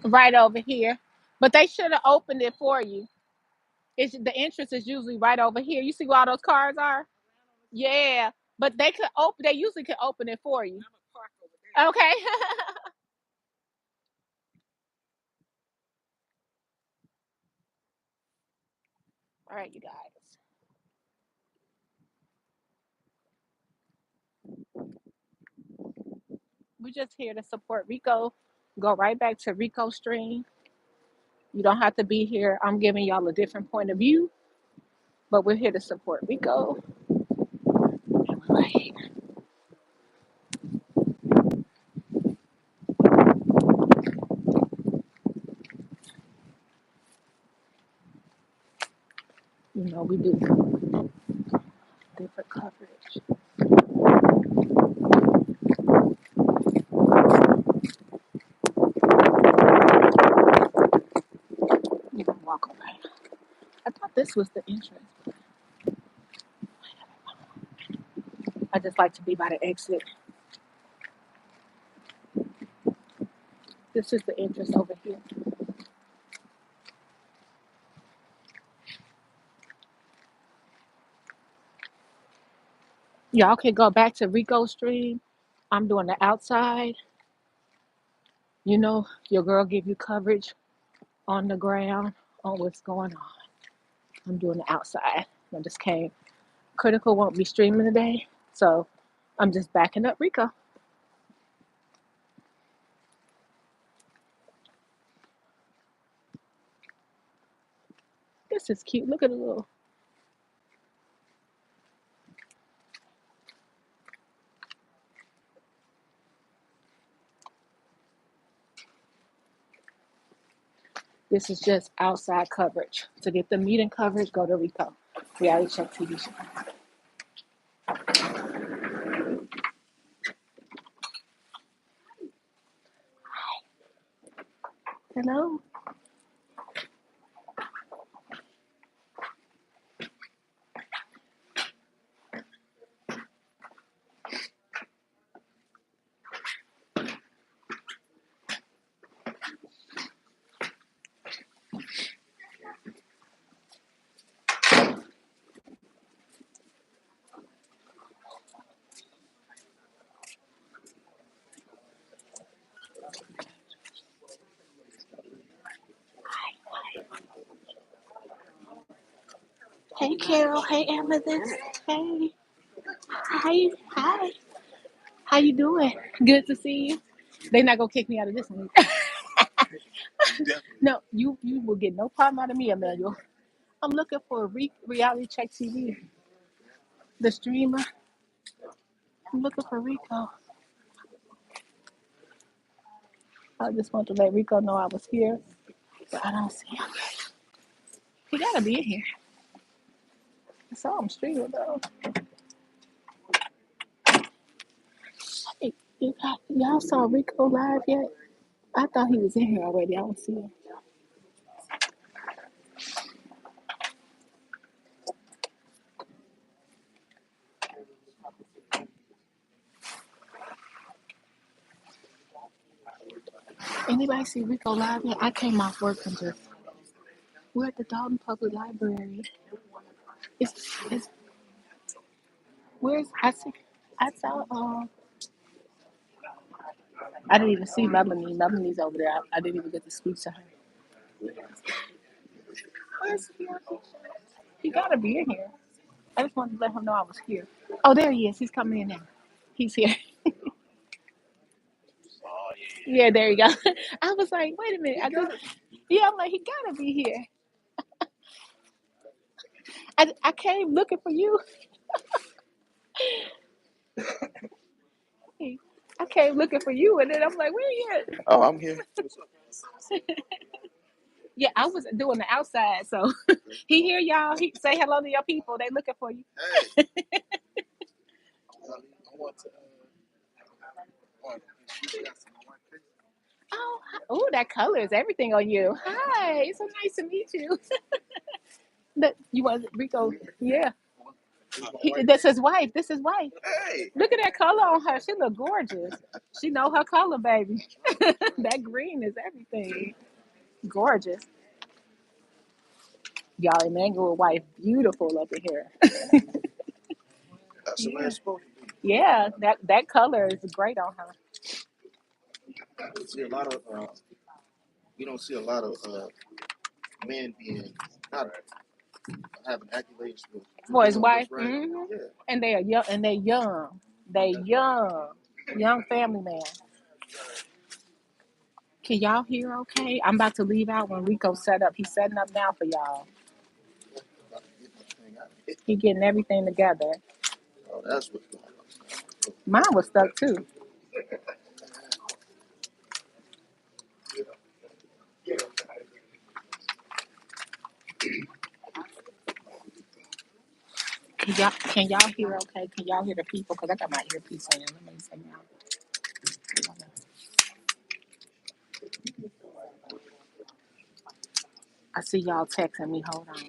Right over here. But they should have opened it for you. It's the entrance is usually right over here. You see where all those cars are? Yeah. But they could open they usually could open it for you. Okay. All right, you guys. We're just here to support Rico. Go right back to Rico stream. You don't have to be here. I'm giving y'all a different point of view, but we're here to support Rico. And we're right here. You know, we do different coverage. You can walk away. I thought this was the entrance. I just like to be by the exit. This is the entrance over here. Y'all can go back to Rico stream. I'm doing the outside. You know, your girl give you coverage on the ground on what's going on. I'm doing the outside. I just came. Critical won't be streaming today, so I'm just backing up Rico. This is cute. Look at the little. This is just outside coverage. To get the meeting coverage, go to Rico. Reality Check TV show. Hello. Hey, Carol. Hey, Amethyst. Hey. Hi. Hi. How you doing? Good to see you. They not gonna kick me out of this one. No, you will get no problem out of me, Emmanuel. I'm looking for Reality Check TV, the streamer. I'm looking for Rico. I just want to let Rico know I was here, but I don't see him. He gotta be in here. I saw him streaming though. Hey, y'all saw Rico live yet? I thought he was in here already. I don't see him. Anybody see Rico live yet? I came off work and just we're at the Dolton Public Library. It's where's I saw I didn't even see Melanie. Melanie's over there. I didn't even get to speak to her. Where's Fiance? He gotta be in here. I just wanted to let him know I was here. Oh, there he is. He's coming in now. He's here. Yeah, there you go. I was like, wait a minute. Yeah, I'm like, he gotta be here. I came looking for you. I came looking for you, and then I'm like, where you at? Oh, I'm here. Yeah, I was doing the outside, so he hear y'all. He say hello to your people. They looking for you. Hey, I want to. Oh, oh, that color is everything on you. Hi, it's so nice to meet you. Look, you want Rico? Yeah, that's his wife. This is his wife. Hey, Look at that color on her. She look gorgeous. She know her color, baby. That green is everything. Gorgeous. Y'all, Emmanuel wife, beautiful up in here. that's the way Yeah, it's supposed to be. yeah. That color is great on her. See a lot of. We don't see a lot of men being not having accolades for For his doing wife, what's right. Yeah. and they are young, and they young. They young family man. Can y'all hear? Okay, I'm about to leave out when Rico set up. He's setting up now for y'all. About to get this thing out. He getting everything together. Oh, that's what's going on. Mine was stuck too. Can y'all hear? Okay, can y'all hear the people? Cause I got my earpiece in. Let me say now. I see y'all texting me. Hold on.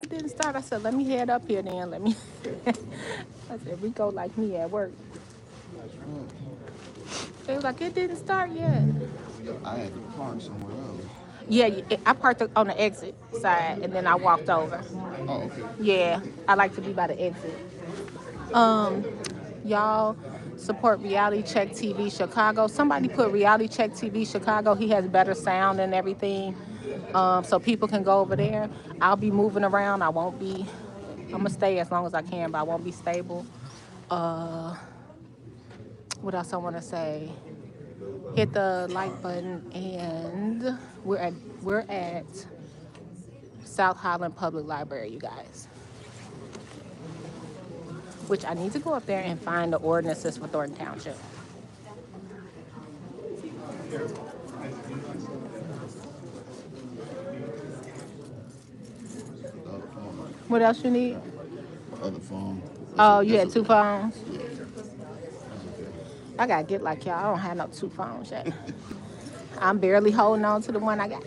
It didn't start. I said, let me head up here then. Let me. I said, Rico like me at work. They was like, it didn't start yet. I had to park somewhere else. Yeah, I parked on the exit side and then I walked over. Oh, okay. Yeah, I like to be by the exit. Um, y'all support Reality Check TV Chicago. Somebody put Reality Check TV Chicago. He has better sound and everything. So people can go over there. I'll be moving around. I won't be. I'm gonna stay as long as I can, but I won't be stable. Uh, what else I want to say? Hit the like button, and we're at South Highland Public Library, you guys. Which I need to go up there and find the ordinances for Thornton Township. The other phone. What else you need? My other phone. Oh, you It's had two okay. phones? Yeah, that's okay. I gotta get like y'all. I don't have no two phones yet. I'm barely holding on to the one I got.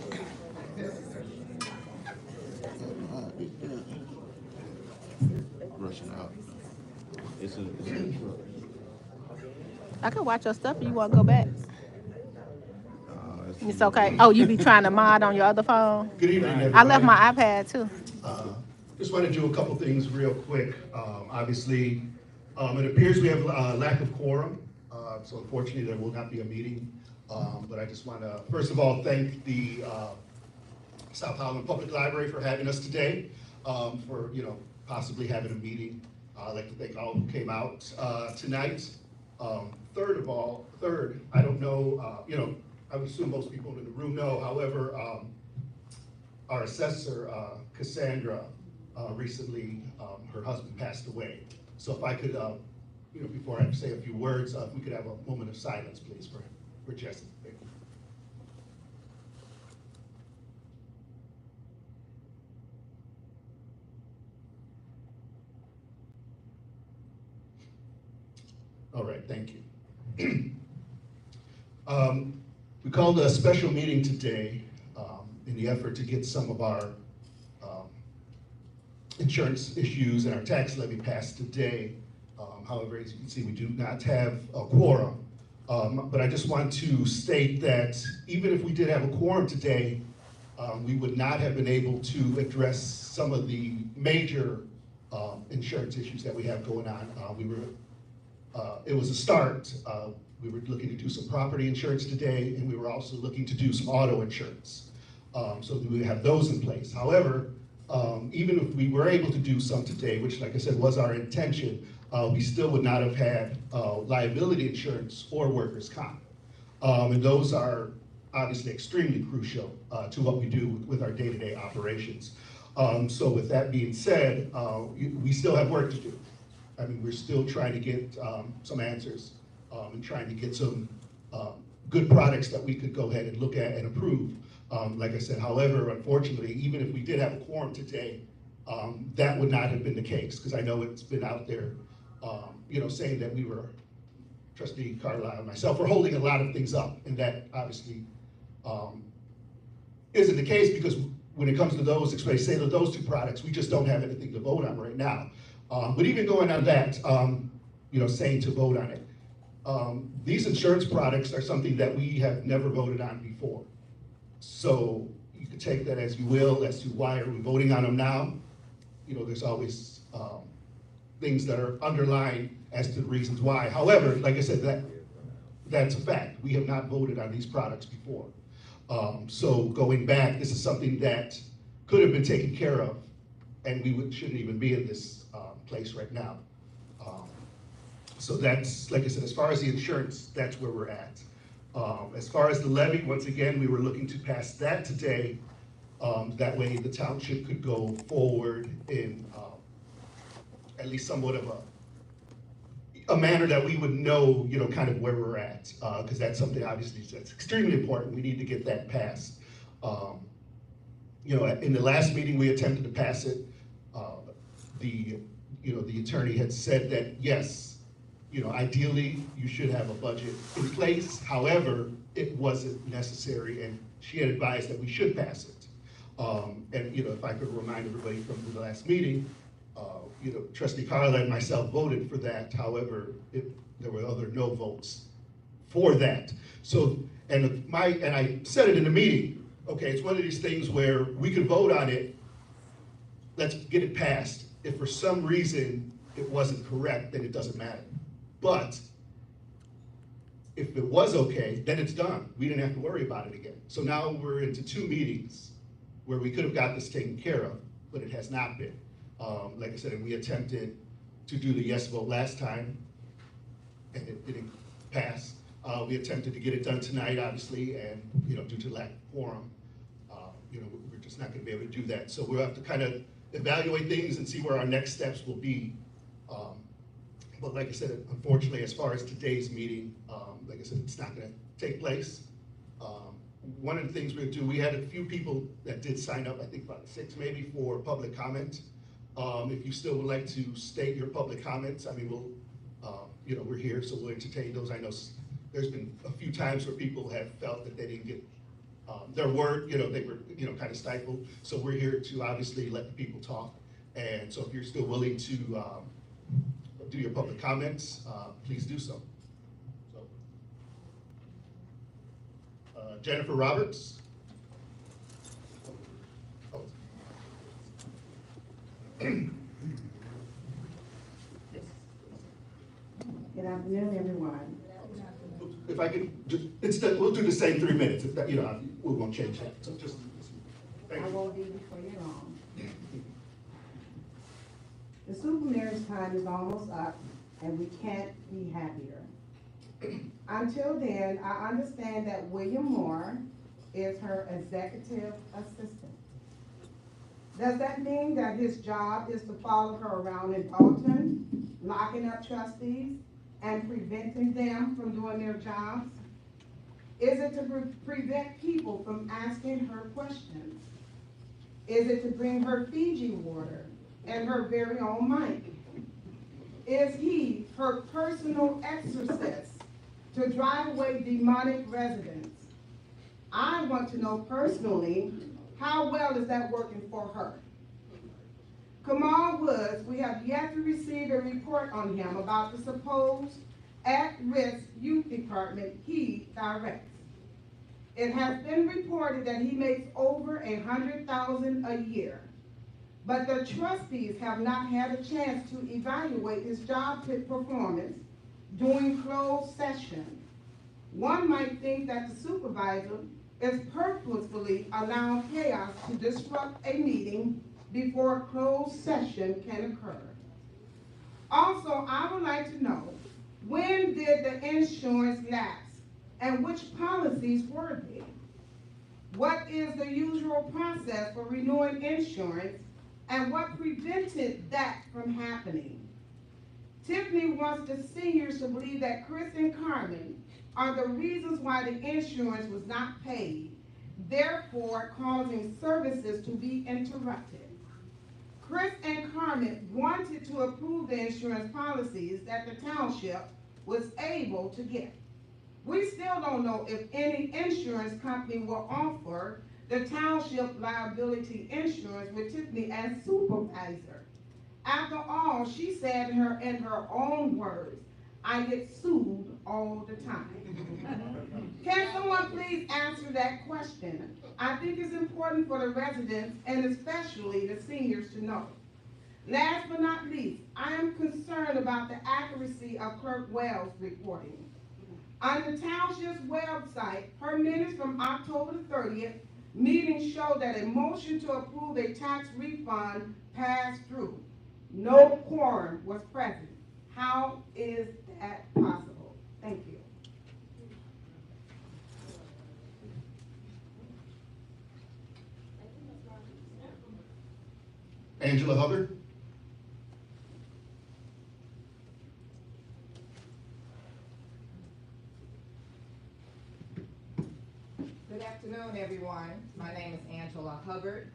All right, yeah. Rushing out. It's in the truck. I can watch your stuff if you want to go back. It's It's in okay. the Oh, you be trying to mod on your other phone? Good evening, I left everybody. my iPad too. Just want to do a couple things real quick. Obviously, it appears we have a lack of quorum, so unfortunately there will not be a meeting. But I just want to, first of all, thank the South Highland Public Library for having us today, for possibly having a meeting. I'd like to thank all who came out tonight. Third, I don't know, I would assume most people in the room know, however, our assessor, Cassandra, recently, her husband passed away. So if I could, before I say a few words, if we could have a moment of silence, please, for Jesse. Thank you. All right, thank you. We called a special meeting today in the effort to get some of our insurance issues and our tax levy passed today. However, as you can see, we do not have a quorum. But I just want to state that even if we did have a quorum today, we would not have been able to address some of the major insurance issues that we have going on. It was a start. We were looking to do some property insurance today, and we were also looking to do some auto insurance. So that we have those in place. However, even if we were able to do some today, which like I said was our intention, we still would not have had liability insurance or workers' comp. And those are obviously extremely crucial to what we do with our day-to-day operations. So with that being said, we still have work to do. I mean, we're still trying to get some answers and trying to get some good products that we could go ahead and look at and approve. Like I said, however, unfortunately, even if we did have a quorum today, that would not have been the case, because I know it's been out there, saying that we were, Trustee Carlisle and myself, were holding a lot of things up, and that obviously isn't the case, because when it comes to those, especially say those two products, we just don't have anything to vote on right now. But even going on that, saying to vote on it, these insurance products are something that we have never voted on before. So you can take that as you will, as to why are we voting on them now. There's always things that are underlying as to the reasons why. However, like I said, that's a fact. We have not voted on these products before. So going back, this is something that could have been taken care of, and we shouldn't even be in this place right now. So that's, like I said, as far as the insurance, that's where we're at. As far as the levy, once again, we were looking to pass that today. That way the township could go forward in at least somewhat of a manner that we would know, kind of where we're at, because that's something obviously that's extremely important. We need to get that passed. In the last meeting we attempted to pass it. The attorney had said that yes, ideally you should have a budget in place. However, it wasn't necessary, and she had advised that we should pass it. And if I could remind everybody from the last meeting, Trustee Carla and myself voted for that. However, there were other no votes for that. So, and I said it in the meeting. Okay, it's one of these things where we could vote on it. Let's get it passed. If for some reason it wasn't correct, then it doesn't matter. But if it was okay, then it's done. We didn't have to worry about it again. So now we're into 2 meetings where we could have got this taken care of, but it has not been. Like I said, we attempted to do the yes vote last time, and it didn't pass. We attempted to get it done tonight, obviously, and due to lack of quorum, we're just not going to be able to do that. So we'll have to kind of evaluate things and see where our next steps will be. But like I said, unfortunately, as far as today's meeting, like I said, it's not going to take place. One of the things we'll do, we had a few people that did sign up, I think about 6 maybe, for public comment. If you still would like to state your public comments, I mean, we're here, so we'll entertain those. I know there's been a few times where people have felt that they didn't get their word, they were, kind of stifled. So we're here to obviously let the people talk. And so if you're still willing to do your public comments, please do so. Jennifer Roberts. Oh. Good afternoon, everyone. If I could just, we'll do the same 3 minutes. If that, we won't change that. So just, thank I you. won't be before you long. The supermarriage time is almost up, and we can't be happier. Until then, I understand that William Moore is her executive assistant. Does that mean that his job is to follow her around in Dolton, locking up trustees and preventing them from doing their jobs? Is it to prevent people from asking her questions? Is it to bring her Fiji water and her very own mic? Is he her personal exorcist to drive away demonic residents? I want to know personally, how well is that working for her? Kamal Woods, we have yet to receive a report on him about the supposed at-risk youth department he directs. It has been reported that he makes over $100,000 a year, but the trustees have not had a chance to evaluate his job performance during closed session. One might think that the supervisor is purposefully allowing chaos to disrupt a meeting before closed session can occur. Also, I would like to know, when did the insurance lapse and which policies were they? What is the usual process for renewing insurance and what prevented that from happening? Tiffany wants the seniors to believe that Chris and Carmen are the reasons why the insurance was not paid, therefore causing services to be interrupted. Chris and Carmen wanted to approve the insurance policies that the township was able to get. We still don't know if any insurance company will offer the township liability insurance with Tiffany as supervisor. After all, she said in her own words, I get sued all the time. Can someone please answer that question? I think it's important for the residents and especially the seniors to know. Last but not least, I am concerned about the accuracy of Clerk Wells' reporting. On the township's website, her minutes from October the 30th meeting show that a motion to approve a tax refund passed through. No quorum was present. How is that possible? Thank you. Angela Hubbard. Good afternoon, everyone. My name is Angela Hubbard.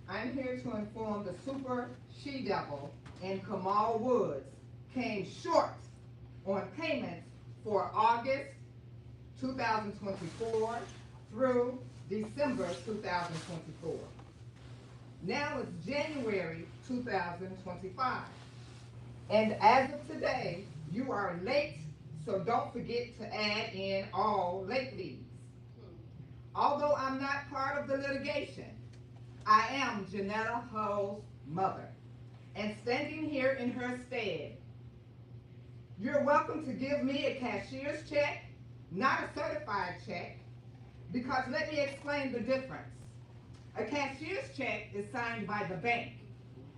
I'm here to inform the super she-devil in Kamal Woods came short on payments for August 2024 through December 2024. Now it's January 2025. And as of today, you are late, so don't forget to add in all late fees. Although I'm not part of the litigation, I am Janetta Hull's mother, and standing here in her stead. You're welcome to give me a cashier's check, not a certified check, because let me explain the difference. A cashier's check is signed by the bank.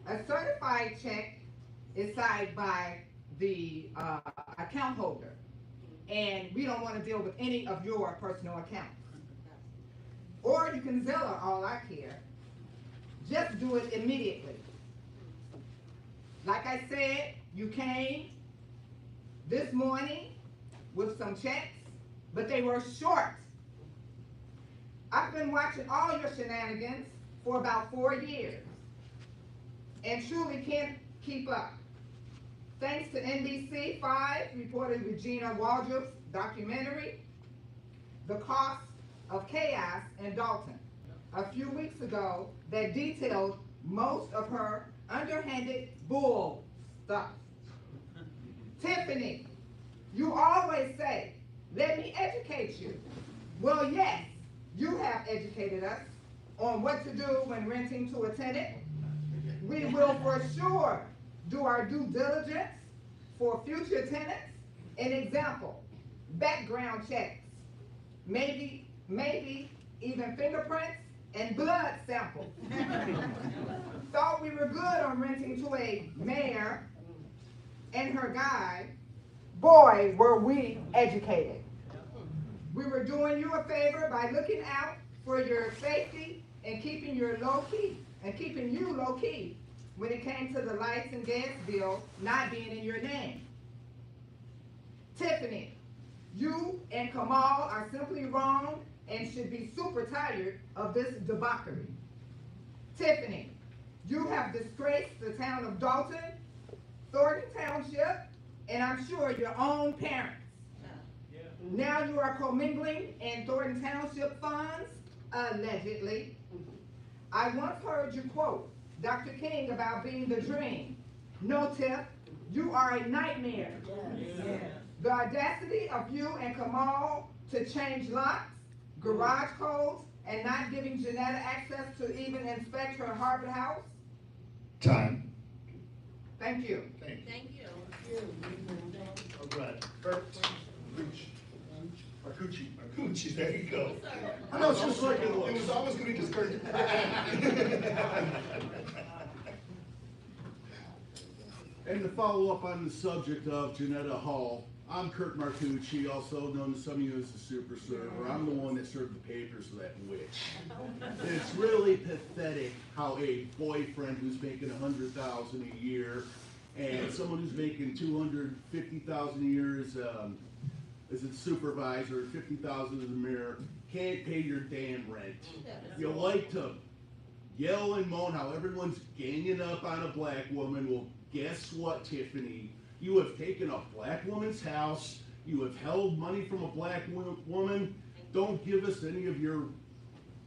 A certified check is signed by the account holder, and we don't want to deal with any of your personal accounts. Or you can Zelle all I care. Just do it immediately. Like I said, you came this morning with some checks, but they were short. I've been watching all your shenanigans for about 4 years and truly can't keep up. Thanks to NBC5 reporting Regina Waldrop's documentary, The Cost of Chaos in Dolton, a few weeks ago that detailed most of her underhanded bull stuff. Tiffany, you always say, let me educate you. Well, yes, you have educated us on what to do when renting to a tenant. We will for sure do our due diligence for future tenants. An example, background checks, maybe even fingerprints and blood samples. Thought we were good on renting to a mayor and her guy. Boy, were we educated. We were doing you a favor by looking out for your safety and keeping you low key when it came to the lights and gas bill not being in your name. Tiffany, you and Kamal are simply wrong and should be super tired of this debauchery. Tiffany, you have disgraced the town of Dolton, Thornton Township, and I'm sure your own parents. Now you are commingling in Thornton Township funds, allegedly. I once heard you quote Dr. King about being the dream. No, Tiff, you are a nightmare. The audacity of you and Kamal to change locks, garage codes, and not giving Janetta access to even inspect her Harvard house? Time. Thank you. Thank you. All right. Marcucci, there you go. I know, it's just like, it was always going to be discouraging. And to follow up on the subject of Janetta Hall, I'm Kurt Marcucci, also known to some of you as the Super Server. I'm the one that served the papers for that witch. And it's really pathetic how a boyfriend who's making $100,000 a year and someone who's making $250,000 a year as a supervisor, $50,000 as a mayor, can't pay your damn rent. You like to yell and moan how everyone's ganging up on a black woman. Well, guess what, Tiffany? You have taken a black woman's house. You have held money from a black woman. Don't give us any of your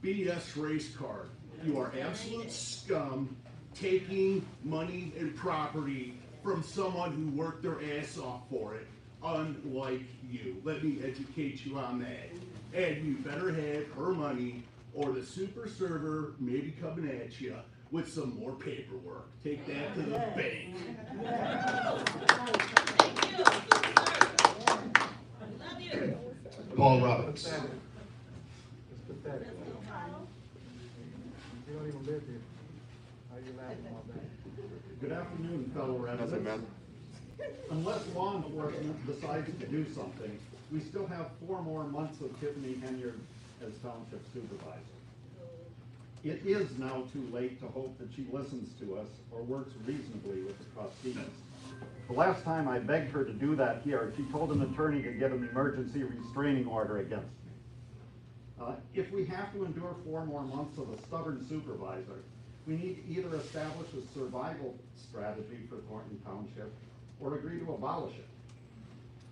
BS race card. You are absolute scum, taking money and property from someone who worked their ass off for it, unlike you. Let me educate you on that. And you better have her money or the Super Server may be coming at you with some more paperwork. Take that to the bank. Paul Roberts. It's pathetic. You don't even live here. How you laughing about that? Good afternoon, fellow residents. Unless law enforcement decides to do something, we still have 4 more months of Tiffany Henyard as township supervisor. It is now too late to hope that she listens to us or works reasonably with the trustees. The last time I begged her to do that here, she told an attorney to get an emergency restraining order against me. If we have to endure 4 more months of a stubborn supervisor, we need to either establish a survival strategy for Thornton Township or agree to abolish it.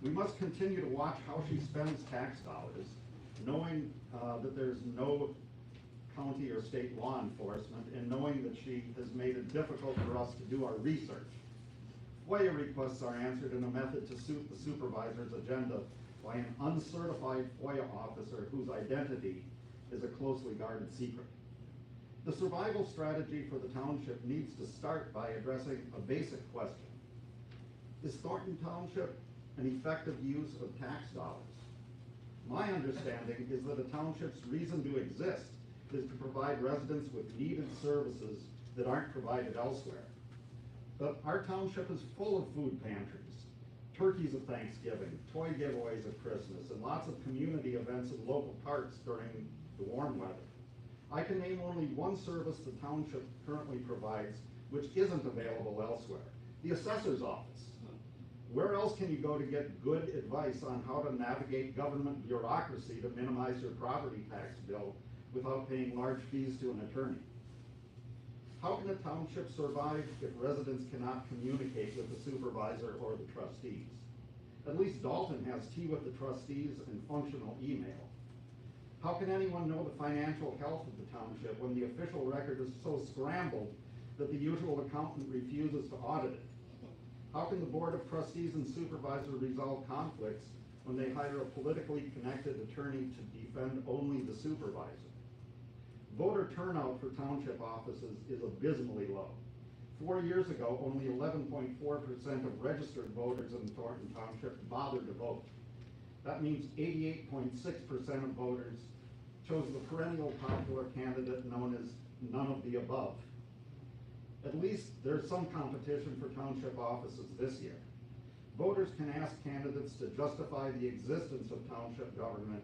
We must continue to watch how she spends tax dollars, knowing that there's no county or state law enforcement, and knowing that she has made it difficult for us to do our research. FOIA requests are answered in a method to suit the supervisor's agenda by an uncertified FOIA officer whose identity is a closely guarded secret. The survival strategy for the township needs to start by addressing a basic question. Is Thornton Township an effective use of tax dollars? My understanding is that a township's reason to exist is to provide residents with needed services that aren't provided elsewhere. But our township is full of food pantries, turkeys at Thanksgiving, toy giveaways at Christmas, and lots of community events in local parks during the warm weather. I can name only one service the township currently provides which isn't available elsewhere: the assessor's office. Where else can you go to get good advice on how to navigate government bureaucracy to minimize your property tax bill without paying large fees to an attorney? How can a township survive if residents cannot communicate with the supervisor or the trustees? At least Dolton has tea with the trustees and functional email. How can anyone know the financial health of the township when the official record is so scrambled that the usual accountant refuses to audit it? How can the board of trustees and supervisor resolve conflicts when they hire a politically connected attorney to defend only the supervisor? Voter turnout for township offices is abysmally low. 4 years ago, only 11.4% of registered voters in Thornton Township bothered to vote. That means 88.6% of voters chose the perennial popular candidate known as none of the above. At least there's some competition for township offices this year. Voters can ask candidates to justify the existence of township government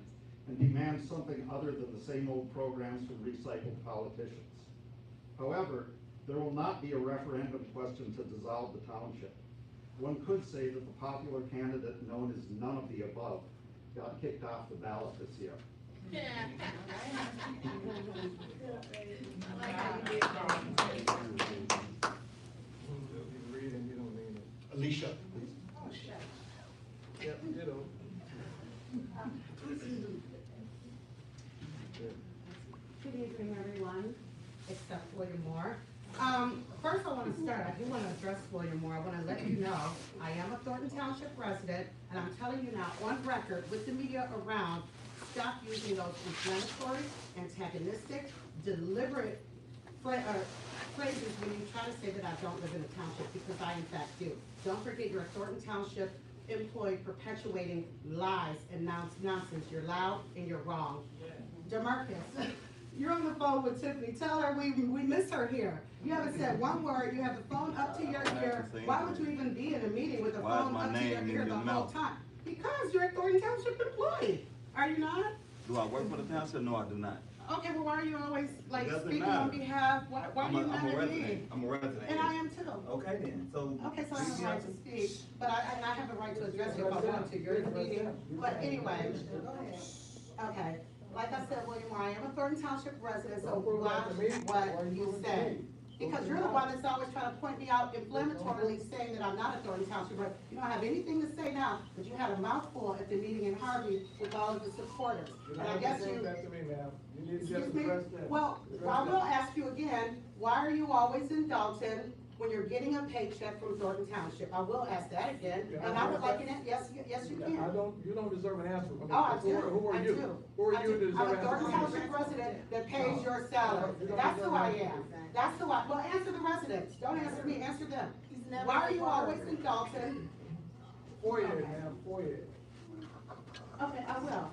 and demand something other than the same old programs from recycled politicians. However, there will not be a referendum question to dissolve the township. One could say that the popular candidate known as none of the above got kicked off the ballot this year. Alicia. Yep, ditto. Good evening, everyone, except William Moore. First, I want to start I do want to address William Moore. I want to let you know, I am a Thornton Township resident, and I'm telling you now, on record, with the media around, stop using those inflammatory, antagonistic, deliberate phrases when you try to say that I don't live in a township, because I in fact do. Don't forget you're a Thornton Township employee perpetuating lies and nonsense. You're loud and you're wrong. DeMarcus, you're on the phone with Tiffany. Tell her we miss her here. You haven't said one word. You have the phone up to your ear. Why would you even be in a meeting with the phone up to your ear the whole time? Because you're a Thornton Township employee. Are you not? Do I work for the township? No, I do not. Okay, well, why are you always like Doesn't speaking matter. on behalf? Why are you mad at me? I'm a resident. And I am too. Okay then, so. Okay, so I have a right to speak, but I have a right to address you if I want to. You're in the meeting. But anyway, okay. Like I said, William, I am a Thornton Township resident, so watch what you say. Because you're the one that's always trying to point me out inflammatorily, saying that I'm not a Thornton Township resident. You don't have anything to say now, but you had a mouthful at the meeting in Harvey with all of the supporters. And I guess you. Excuse me? Well, I will ask you again, why are you always in Dolton when you're getting a paycheck from Thornton Township? I will ask that again, and I would like an, yes, you can. You don't deserve an answer. Oh, I do. Who are I you? do. Who are I you do. to deserve I'm a an Thornton answer? Township resident that pays your salary. That's who I am. That's who I, well, answer the residents. Don't answer me, answer them. Why are you always in Dolton? 4 years, ma'am, 4 years. Okay, I will.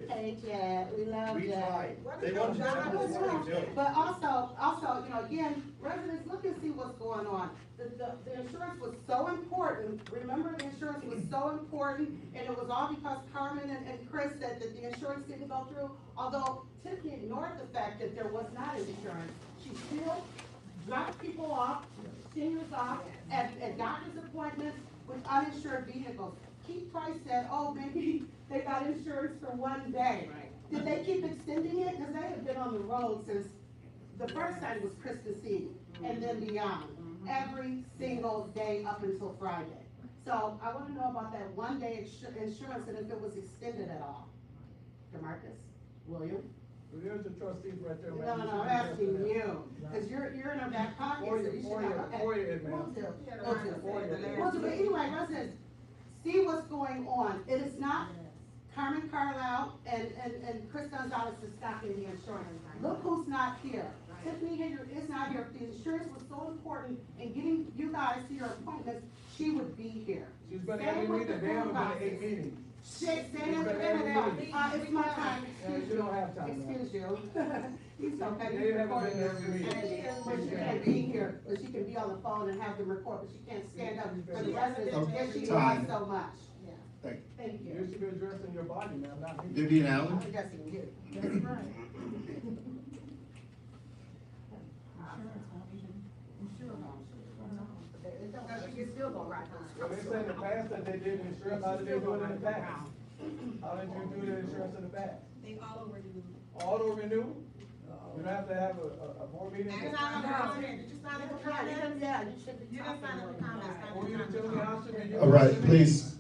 Hey, Chad, we love We Chad. tried. They want you to. But also, you know, again, residents, look and see what's going on. The insurance was so important. Remember, the insurance was so important, and it was all because Carmen and Chris said that the insurance didn't go through. Although Tiffany ignored the fact that there was not insurance. She still dropped people off, seniors off, at doctor's appointments with uninsured vehicles. Keith Price said, oh, maybe they got insurance for one day. Did they keep extending it? Because they have been on the road since the first time was Christmas Eve and then beyond. Every single day up until Friday. So I want to know about that one day insurance and if it was extended at all. DeMarcus, William? Well, there's the trustees right there, No, ma'am. I'm asking you, because you're in our back pocket, so you should have, okay. 4 years, ma'am. We'll do, but anyway, residents, see what's going on. It is not Carmen Carlisle and Chris Gonzalez is stocking the insurance. Look who's not here. Tiffany Hager is not here. If the insurance was so important in getting you guys to your appointments, she would be here. She's been at every meeting, they haven't been at 8 meetings. It's my time, excuse You don't have time, ma'am. Excuse you. He's so petty. They haven't been there every meeting. But she can't be here, but she can be on the phone and have them record, but she can't stand up for the residents, because she lies so much. Thank Thank You you. should be addressing your body, ma'am, not me. Vivian Allen? I'm addressing you. That's right. She can still go right Well, they said in the past that they did insurance, how did they do it in the past? How did you do the insurance in the past? They all renew. Auto renew? You don't have to have a board meeting? Did you sign up for it? Did you sign up for comments? Yeah, you should be You didn't sign up for comments. Well, you didn't tell me how should be. All right, please,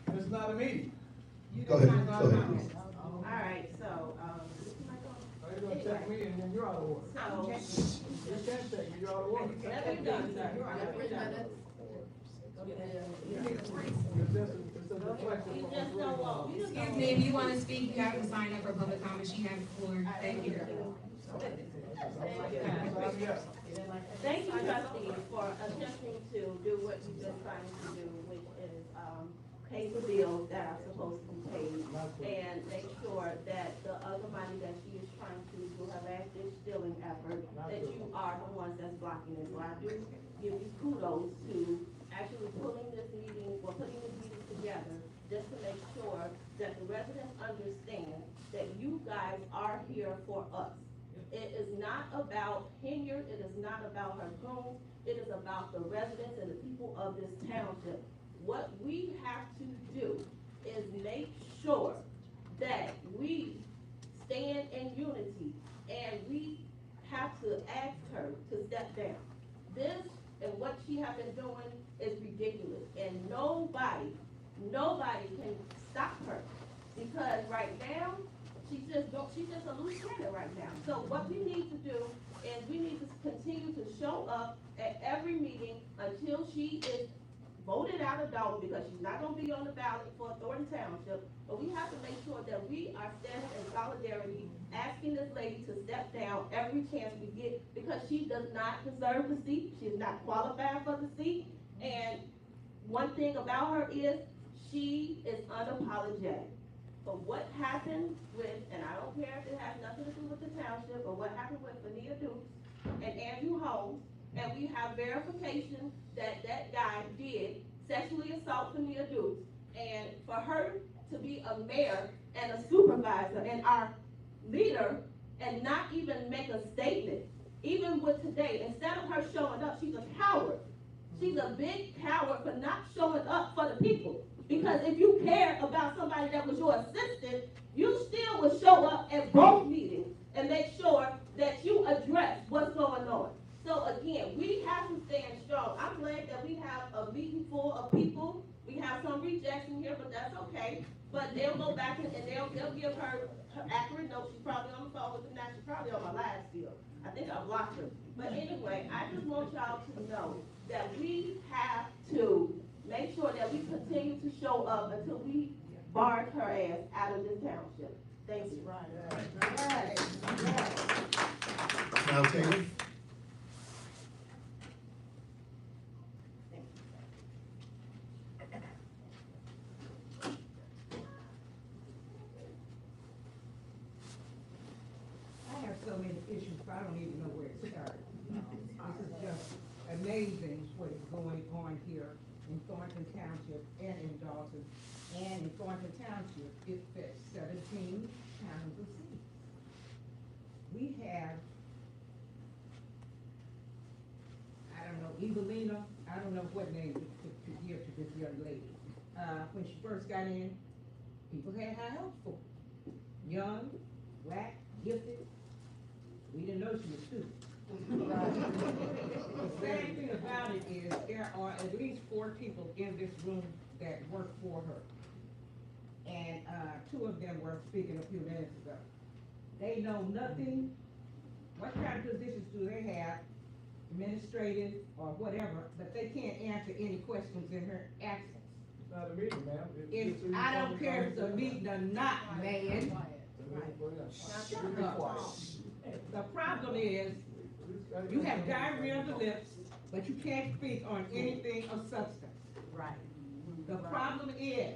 It's not a meeting. go ahead, go ahead, please. All right, so, Are you gonna check me and then you're out of order? so. You can't check me, you're out of order. Let me done, sir. It's It's a deflection from just don't walk. You just Excuse don't me, if you want to speak, you have to sign up for public comment. She has the floor. Thank you. Thank you, trustees, for attempting to do what you've been trying to do, which is, pay the bills that are supposed to be paid, and make sure that the other money that she is trying to do her last ditch stealing effort, that you are the ones that's blocking it. So I do give you kudos to actually putting this meeting together, just to make sure that the residents understand that you guys are here for us. It is not about Henyard, it is not about her goons, it is about the residents and the people of this township. What we have to do is make sure that we stand in unity, and we have to ask her to step down. This and what she has been doing is ridiculous, and nobody can stop her, because right now, she's just a loose cannon right now. So what we need to do is we need to continue to show up at every meeting until she is voted out of Dolton, because she's not gonna be on the ballot for Thornton Township. But we have to make sure that we are standing in solidarity, asking this lady to step down every chance we get, because she does not deserve the seat. She's not qualified for the seat. And one thing about her is she is unapologetic. But what happened with, and I don't care if it has nothing to do with the township, but what happened with Vanita Dukes and Andrew Holmes, and we have verification that that guy did sexually assault Vanita Dukes, and for her to be a mayor and a supervisor and our leader and not even make a statement, even with today, instead of her showing up, she's a coward. She's a big coward for not showing up for the people. Because if you cared about somebody that was your assistant, you still would show up at both meetings and make sure that you address what's going on. So again, we have to stand strong. I'm glad that we have a meeting full of people. We have some rejection here, but that's okay. But they'll go back and they'll give her accurate notes. She's probably on the phone with them now. She's probably on my live still. I think I blocked her. But anyway, I just want y'all to know that we have to make sure that we continue to show up until we barred her ass out of this township. Thank you. Now, Taylor. I have so many issues, I don't even know where to start. This is just amazing what is going on here in Thornton Township and in Dolton. And in Thornton Township, it fits 17 pounds of seeds. We have, I don't know, Evelina, I don't know what name to give to this young lady. When she first got in, people had high hopes for her. Young, black, gifted. We didn't know she was stupid. The sad thing about it is there are at least 4 people in this room that work for her. And 2 of them were speaking a few minutes ago. They know nothing. What kind of positions do they have, administrative or whatever, but they can't answer any questions in her absence. It's not a meeting, ma'am. I don't care if it's a meeting or not, man. Shut up. The problem is, you have diarrhea of the lips, but you can't speak on anything of substance. Right. The problem is,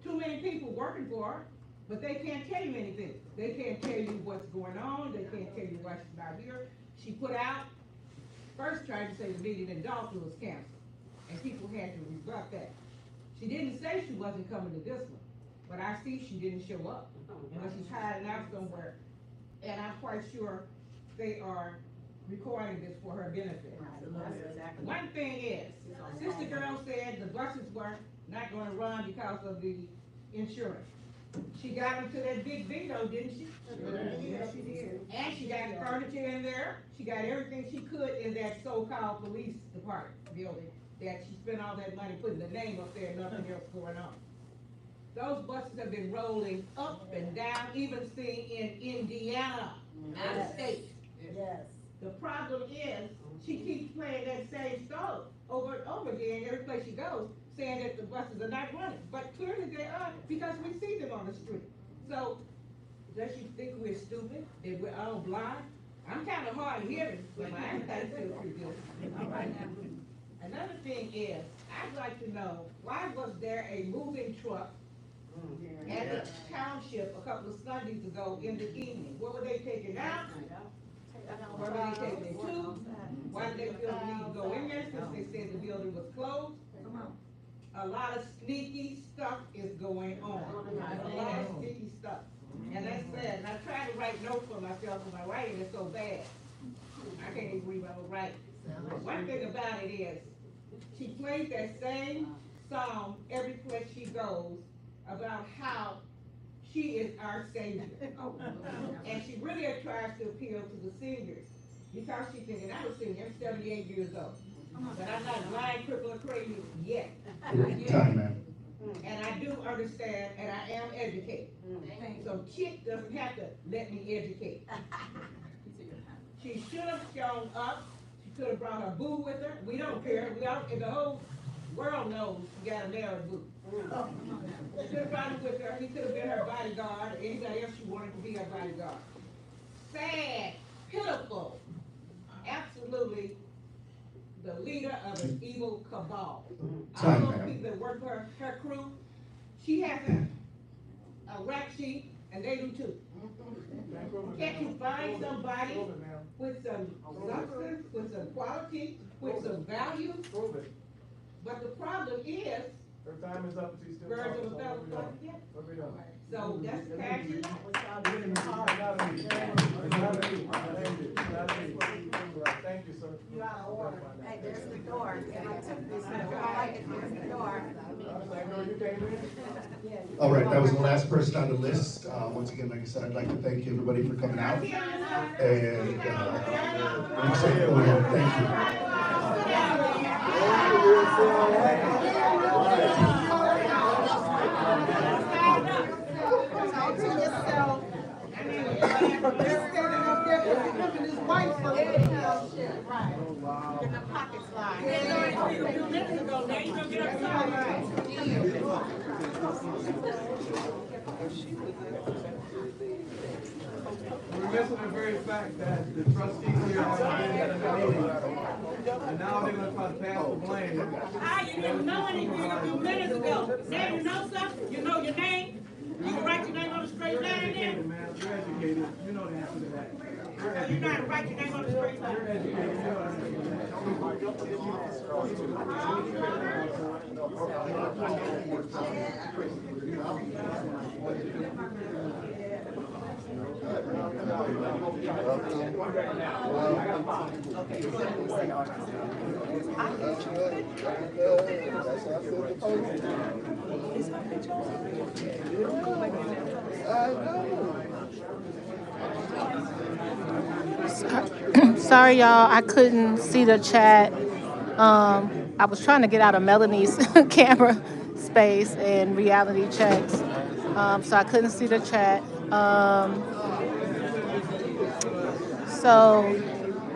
too many people working for her, but they can't tell you anything. They can't tell you what's going on, they can't tell you why she's not here. She put out, first tried to say the meeting in Dolton was canceled, and people had to rebut that. She didn't say she wasn't coming to this one, but I see she didn't show up, unless she's hiding out somewhere. And I'm quite sure they are recording this for her benefit. Exactly. One thing is, Sister Girl said the buses were not gonna run because of the insurance. She got them to that big bingo, didn't she? Yes, she did. And she got furniture in there, she got everything she could in that so-called police department building, that she spent all that money putting the name up there, nothing else going on. Those buses have been rolling up and down, even seen in Indiana, out of state. Yes. The problem is, she keeps playing that same song over and over again, every place she goes, saying that the buses are not running. But clearly they are, because we see them on the street. So, does she think we're stupid, that we're all blind? I'm kind of hard of hearing, but my eyesight's still pretty good. All right. Another thing is, I'd like to know, why was there a moving truck at the township a couple of Sundays ago in the evening? What were they taking out? Where were they taking it to? Why did they feel the need to go in there since they said the building was closed? A lot of sneaky stuff is going on. A lot of sneaky stuff. And that's sad. And I try to write notes for myself, but my writing is so bad. I can't even read my own writing. One thing about it is, she plays that same song every place she goes about how she is our savior. And she really tries to appeal to the seniors, because she's thinking, I'm a senior, I'm 78 years old. But I'm not blind, crippled, or crazy yet. Time, ma'am. And I do understand, and I am educated. So Chick doesn't have to let me educate. She should have shown up. She could have brought her boo with her. We don't care. We all, the whole world knows she got a married boo. She could have brought him with her. He could have been her bodyguard or anybody else she wanted to be her bodyguard. Sad, pitiful, absolutely the leader of an evil cabal. All those people that work for her crew, she has a rap sheet, and they do too. Can't you find somebody with some substance, with some quality, with some value? But the problem is, her time is up, she's still birds of a feather flock together. So that's the passion. Thank you, sir. You out of order. Hey, there's the door. And I took this, I like it, there's the door. All right, that was the last person on the list. Once again, like I said, I'd like to thank everybody for coming out. And thank you. We're missing the very fact that the trustees here have been at the meeting, and now they're gonna try to pass the blame. You didn't know anything a few minutes ago. Now you know something? You know your name? You can write your name on the straight line there? You're educated, you know the answer to that. You know how to write your name on the straight line? You're educated, you know the answer to that. Sorry, y'all, I couldn't see the chat. I was trying to get out of Melanie's camera space and reality checks, so I couldn't see the chat. So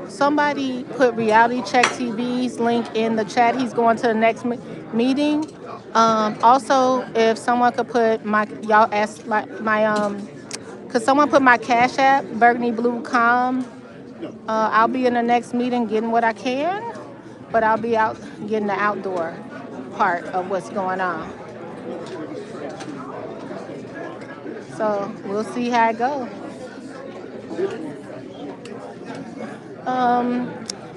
somebody put Reality Check TV's link in the chat. He's going to the next meeting. Also, if someone could put y'all asked could someone put my Cash App, Burgundy-Blue-Com? I'll be in the next meeting getting what I can, but I'll be out getting the outdoor part of what's going on. So we'll see how it goes.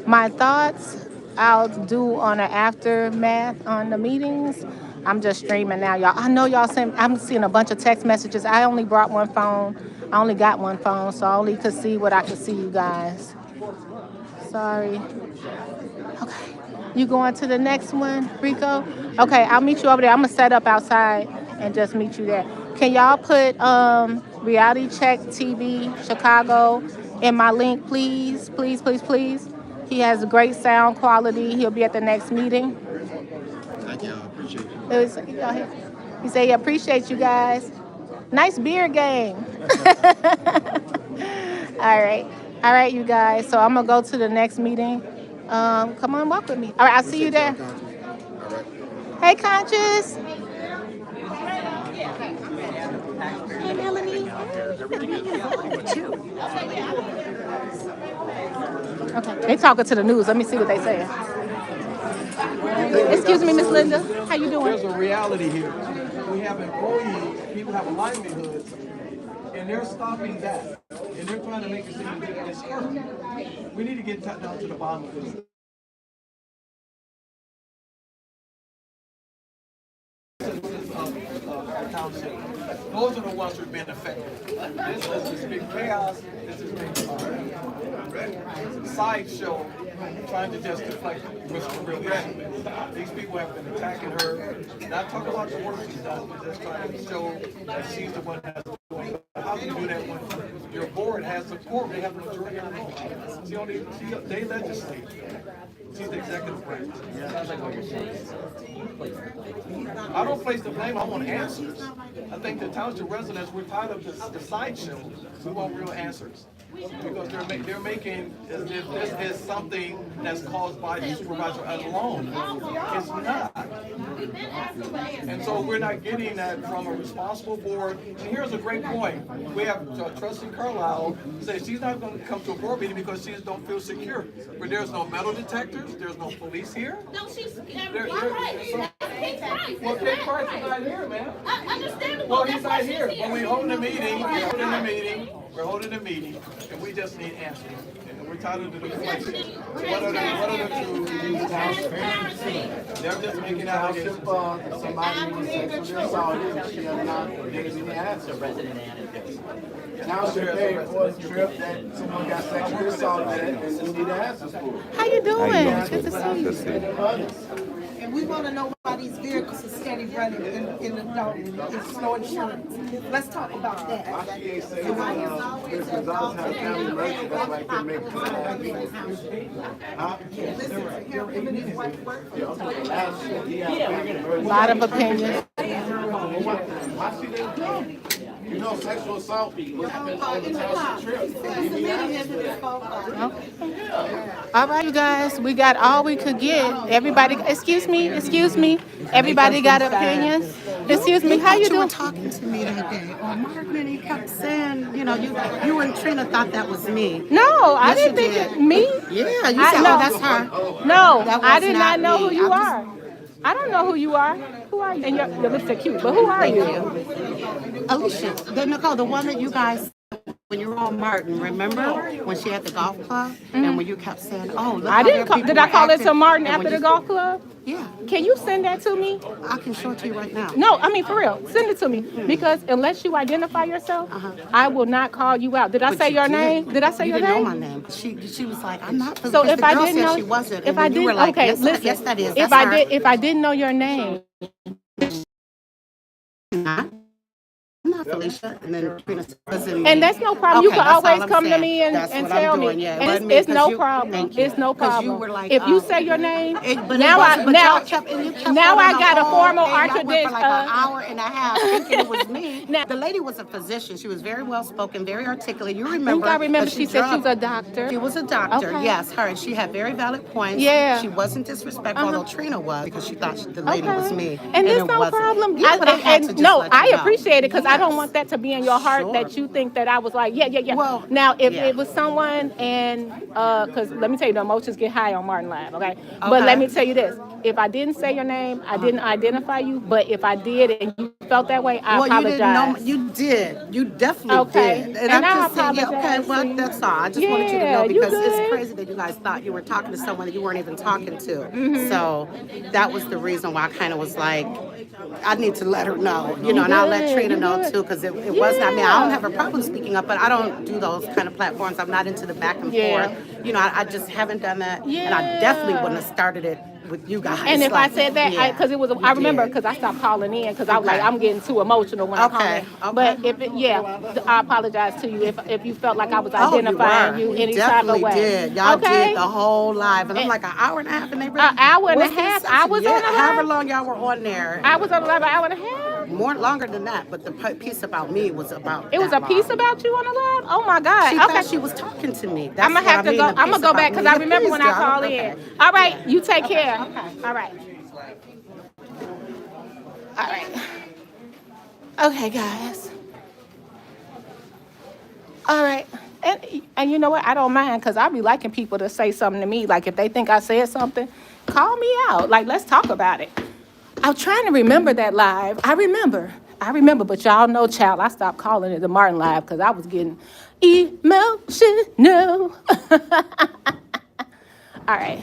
My thoughts I'll do on an aftermath on the meetings. I'm just streaming now, y'all. I know y'all I'm seeing a bunch of text messages. I only brought one phone. I only got one phone, so I only could see what I could see, you guys. Sorry. Okay. You going to the next one, Rico? Okay, I'll meet you over there. I'm going to set up outside and just meet you there. Can y'all put Reality Check TV Chicago in my link, please? Please, please, please. He has great sound quality. He'll be at the next meeting. Thank you. I appreciate you. He said he appreciate you guys. Nice beer game. All right, you guys. So I'm going to go to the next meeting. Come on, walk with me. All right, I'll see you there. Hey, Conscious. Hey, Melanie. Okay, they talking to the news. Let me see what they say. Excuse me, Miss Linda. How you doing? There's a reality here. We have employees, people have livelihoods, and they're stopping that. And they're trying to make it seem that it's hurt. We need to get down to the bottom of this. Township. Those are the ones who've been affected. This is this big chaos. This is big sideshow trying to just deflect Mr. Regret. These people have been attacking her. Not talking about the work she's done, but just trying to show that she's the one that's doing it. How do you do that when your board has support? They have the majority of the vote. They legislate. She's the executive branch. I don't place the blame. I want answers. I think the township residents, we're tired of the sideshow. We want real answers. Because they're making as if this is something that's caused by the supervisor alone. It's not. And so we're not getting that from a responsible board. And here's a great point. We have Trustee Carlisle say she's not going to come to a board meeting because she don't feel secure. But there's no metal detectors, there's no police here. No, she's right. Well, Kate Price is not here, man. Understandable. Well, he's not here. When we hold a meeting, we're holding a meeting, and we just need answers. And we're tired of the deflection. What are the two? They're just making allegations. Township paid for a trip that someone got sexually assaulted and we need answers for. How you doing? Good to see you. And we want to know why these vehicles are steady running in the Dolton. It's no insurance. Let's talk about that. Why she ain't saying this results have family mercy, that's why I can make it. Huh? A lot of opinions. Why she didn't come? You know, sexual assault happened on the township trip. All right, you guys, we got all we could get. Everybody, excuse me. Everybody got opinions. Excuse me, how you doing? You were talking to me that day on Martin, and you kept saying, you and Trina thought that was me. No, I didn't think it me. Yeah, you said, oh, that's her. No, I did not know who you are. I don't know who you are. Who are you? And your lips are cute, but who are you? Alicia, Nicole, the one that you guys, when you were on Martin, remember when she had the golf club? And when you kept saying, oh, look, I didn't call, did I call it to Martin after the golf club? Yeah. Can you send that to me? I can show it to you right now. No, I mean, for real, send it to me. Because unless you identify yourself, I will not call you out. Did I say your name? Did I say your name? You didn't know my name. She was like, I'm not. So if I didn't know, she wasn't. If I didn't, like, okay, yes, listen. Yes, that is. If I didn't know your name. I'm not Felicia, and then Trina wasn't. And that's no problem. You can always come to me and tell me. Yeah. And it's no problem. It's no problem. Like, if you say your name, now I got a formal for like an hour and a half thinking it was me. Now, the lady was a physician. She was very well spoken, very articulate. You remember? I remember. She said she was a doctor. She was a doctor. Okay. Yes, her. And she had very valid points. Yeah. She wasn't disrespectful, although Trina was, because she thought the lady was me. And there's no problem. Yeah, but I appreciate it because I don't want that to be in your heart that you think that I was like, yeah. Well, now, if it was someone and, because let me tell you, the emotions get high on Martin Live, okay? But let me tell you this. If I didn't say your name, I didn't identify you. But if I did and you felt that way, I apologize. You did. You definitely did. And I'm just saying, okay, well, that's all. I just wanted you to know because it's crazy that you guys thought you were talking to someone that you weren't even talking to. So that was the reason why I kind of was like, I need to let her know, and I'll let Trina know too, because it was not me. I don't have a problem speaking up, but I don't do those kind of platforms. I'm not into the back and forth. I just haven't done that, and I definitely wouldn't have started it with you guys. And if I said that, because I remember because I stopped calling in because I was like, I'm getting too emotional when I call in. But I apologize to you if you felt like I was identifying you any type of way. Did. Y'all did the whole live, and I'm like an hour and a half, and they really an hour and a half. I was on the live. However long y'all were on there. I was on the live an hour and a half. More longer than that, but the piece about me was about. It was a piece about you on the live. Oh my God! She thought she was talking to me. I'm gonna have to go. I'm gonna go back because I remember when I called in. All right, you take care. All right. All right. Okay, guys. All right. And you know what? I don't mind because I be liking people to say something to me. Like if they think I said something, call me out. Like let's talk about it. I'm trying to remember that live. I remember, but y'all know, child, I stopped calling it the Martin Live because I was getting emotional. All right.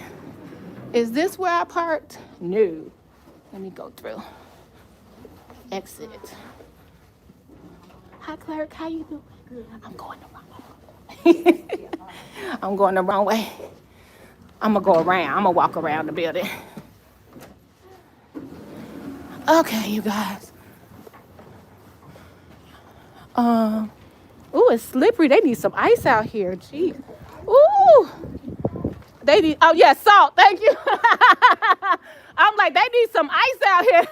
Is this where I parked? No. Let me go through. Exit. Hi, clerk. How you doing? Good. I'm going the wrong way. I'm going the wrong way. I'm going to go around. I'm going to walk around the building. Okay, you guys. Ooh, it's slippery. They need some ice out here. Gee. Ooh. They need, oh yeah, salt. Thank you. I'm like, they need some ice out here.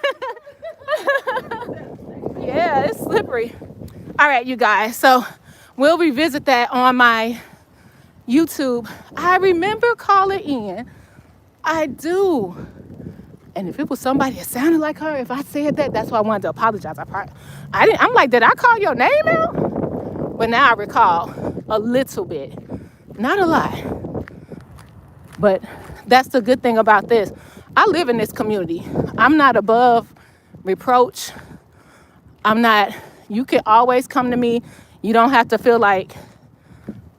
Yeah, it's slippery. All right, you guys. So we'll revisit that on my YouTube. I remember calling in. I do. And if it was somebody that sounded like her, if I said that, that's why I wanted to apologize. I'm like, did I call your name out? But now I recall a little bit, not a lot. But that's the good thing about this. I live in this community. I'm not above reproach. You can always come to me. You don't have to feel like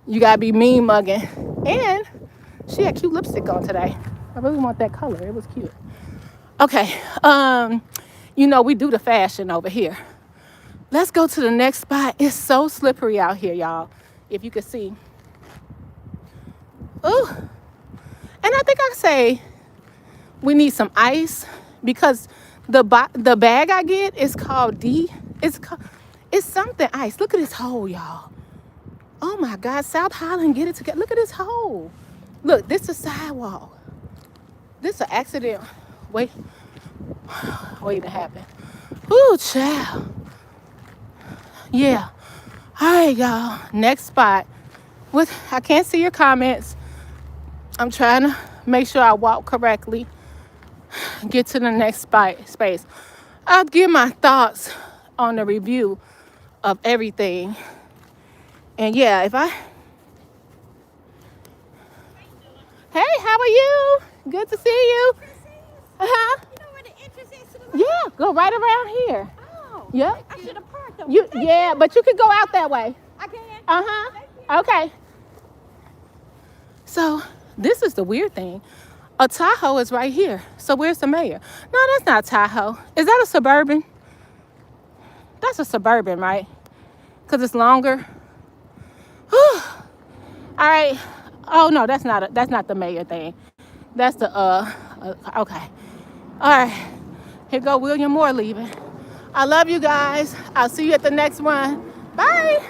you gotta be mean mugging. And she had cute lipstick on today. I really want that color. It was cute. Okay, we do the fashion over here. Let's go to the next spot. It's so slippery out here, y'all. If you could see. Ooh. And I think I say we need some ice because the bag I get is called it's something ice. Look at this hole, y'all. Oh my God, South Highland, get it together. Look at this hole. Look, this is a sidewalk. This is an accident. Waiting to happen. Ooh, child. Yeah. All right, y'all. Next spot. I can't see your comments. I'm trying to make sure I walk correctly. Get to the next space. I'll give my thoughts on the review of everything. And yeah, Hey, how are you? Good to see you. Uh-huh. You know where the entrance is to the Yeah, go right around here. Oh. Yep. I should have parked over Yeah, but you can go out that way. I can? Uh-huh. Okay. So this is the weird thing. A Tahoe is right here. So where's the mayor? No, that's not a Tahoe. Is that a Suburban? That's a Suburban, right? Because it's longer. Whew. All right. Oh no, that's not the mayor thing. That's the okay. All right. Here go William Moore leaving. I love you guys. I'll see you at the next one. Bye.